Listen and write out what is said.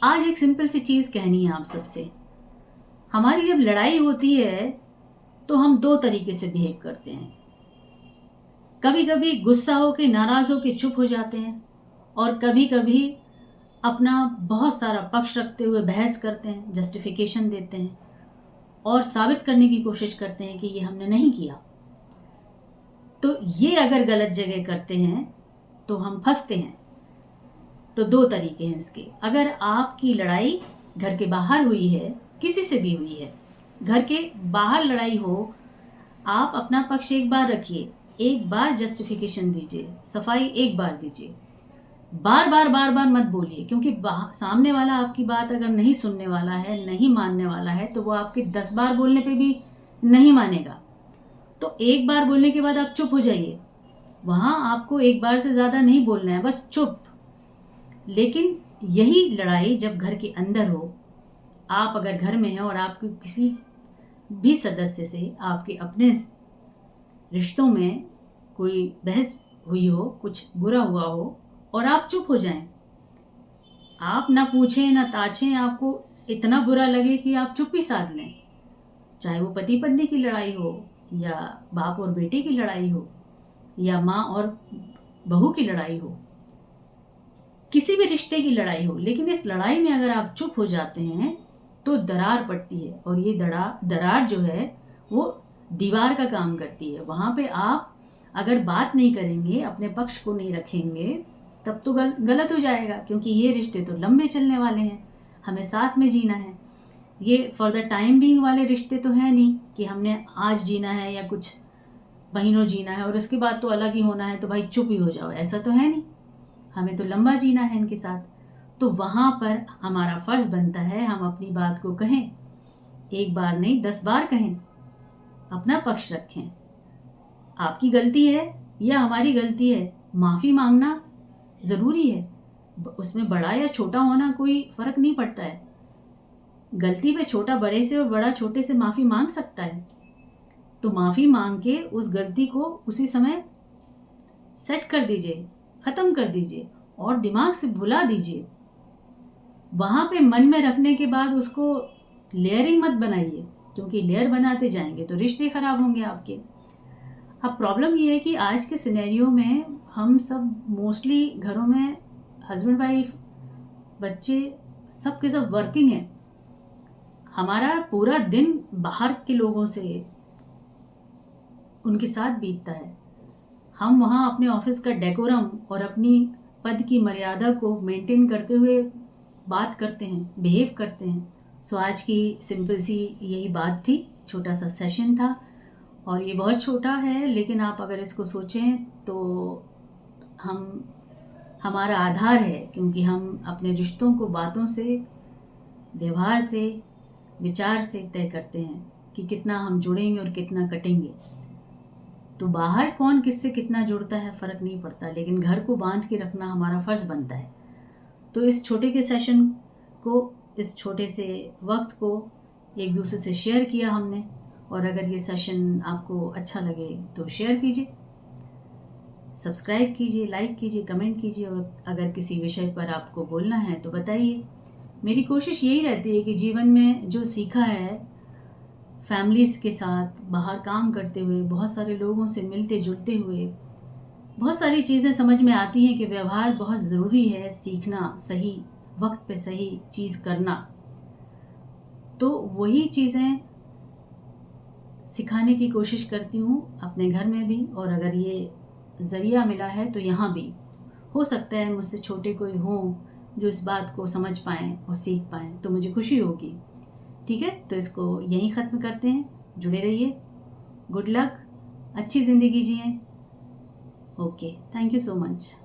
आज एक सिंपल सी चीज कहनी है आप सबसे। हमारी जब लड़ाई होती है तो हम दो तरीके से बिहेव करते हैं। कभी कभी गुस्सा होके नाराज होके चुप हो जाते हैं और कभी कभी अपना बहुत सारा पक्ष रखते हुए बहस करते हैं, जस्टिफिकेशन देते हैं और साबित करने की कोशिश करते हैं कि ये हमने नहीं किया। तो ये अगर गलत जगह करते हैं तो हम फंसते हैं। तो दो तरीके हैं इसके। अगर आपकी लड़ाई घर के बाहर हुई है, किसी से भी हुई है, घर के बाहर लड़ाई हो, आप अपना पक्ष एक बार रखिए, एक बार जस्टिफिकेशन दीजिए, सफाई एक बार दीजिए। बार बार मत बोलिए, क्योंकि सामने वाला आपकी बात अगर नहीं सुनने वाला है, नहीं मानने वाला है, तो वो आपके 10 बार बोलने पे भी नहीं मानेगा। तो एक बार बोलने के बाद आप चुप हो जाइए। वहां आपको एक बार से ज्यादा नहीं बोलना है, बस चुप। लेकिन यही लड़ाई जब घर के अंदर हो, आप अगर घर में हैं और आपके किसी भी सदस्य से आपके अपने रिश्तों में कोई बहस हुई हो, कुछ बुरा हुआ हो और आप चुप हो जाएं, आप ना पूछें ना ताछें, आपको इतना बुरा लगे कि आप चुप ही साध लें, चाहे वो पति पत्नी की लड़ाई हो या बाप और बेटे की लड़ाई हो या माँ और बहू की लड़ाई हो, किसी भी रिश्ते की लड़ाई हो, लेकिन इस लड़ाई में अगर आप चुप हो जाते हैं तो दरार पड़ती है। और ये दरार जो है वो दीवार का काम करती है। वहां पे आप अगर बात नहीं करेंगे, अपने पक्ष को नहीं रखेंगे, तब तो गलत हो जाएगा, क्योंकि ये रिश्ते तो लंबे चलने वाले हैं, हमें साथ में जीना है। ये फॉर द टाइम बीइंग वाले रिश्ते तो है नहीं कि हमने आज जीना है या कुछ महीनों जीना है और उसके बाद तो अलग ही होना है, तो भाई चुप ही हो जाओ, ऐसा तो है नहीं। हमें तो लंबा जीना है इनके साथ। तो वहां पर हमारा फर्ज बनता है हम अपनी बात को कहें, एक बार नहीं 10 बार कहें, अपना पक्ष रखें। आपकी गलती है या हमारी गलती है, माफी मांगना जरूरी है। उसमें बड़ा या छोटा होना कोई फर्क नहीं पड़ता है। गलती पे छोटा बड़े से और बड़ा छोटे से माफी मांग सकता है। तो माफी मांग के उस गलती को उसी समय सेट कर दीजिए, खत्म कर दीजिए और दिमाग से भुला दीजिए। वहां पे मन में रखने के बाद उसको लेयरिंग मत बनाइए, क्योंकि लेयर बनाते जाएंगे तो रिश्ते खराब होंगे आपके। अब प्रॉब्लम ये है कि आज के सिनेरियो में हम सब मोस्टली घरों में हस्बैंड वाइफ, बच्चे, सब के सब वर्किंग है। हमारा पूरा दिन बाहर के लोगों से उनके साथ बीतता है। हम वहाँ अपने ऑफिस का डेकोरम और अपनी पद की मर्यादा को मेंटेन करते हुए बात करते हैं, बिहेव करते हैं। सो आज की सिंपल सी यही बात थी, छोटा सा सेशन था और ये बहुत छोटा है, लेकिन आप अगर इसको सोचें तो हमारा आधार है, क्योंकि हम अपने रिश्तों को बातों से, व्यवहार से, विचार से तय करते हैं कि कितना हम जुड़ेंगे और कितना कटेंगे। तो बाहर कौन किससे कितना जुड़ता है फर्क नहीं पड़ता, लेकिन घर को बांध के रखना हमारा फर्ज बनता है। तो इस छोटे के सेशन को, इस छोटे से वक्त को एक दूसरे से शेयर किया हमने। और अगर ये सेशन आपको अच्छा लगे तो शेयर कीजिए, सब्सक्राइब कीजिए, लाइक कीजिए, कमेंट कीजिए और अगर किसी विषय पर आपको बोलना है तो बताइए। मेरी कोशिश यही रहती है कि जीवन में जो सीखा है, फैमिलीज़ के साथ बाहर काम करते हुए, बहुत सारे लोगों से मिलते जुलते हुए, बहुत सारी चीज़ें समझ में आती हैं कि व्यवहार बहुत ज़रूरी है, सीखना, सही वक्त पे सही चीज़ करना। तो वही चीज़ें सिखाने की कोशिश करती हूँ अपने घर में भी, और अगर ये ज़रिया मिला है तो यहाँ भी। हो सकता है मुझसे छोटे कोई हों जो इस बात को समझ पाएँ और सीख पाएँ, तो मुझे खुशी होगी। ठीक है, तो इसको यहीं ख़त्म करते हैं। जुड़े रहिए, गुड लक, अच्छी ज़िंदगी जिएं। Okay, thank you so much.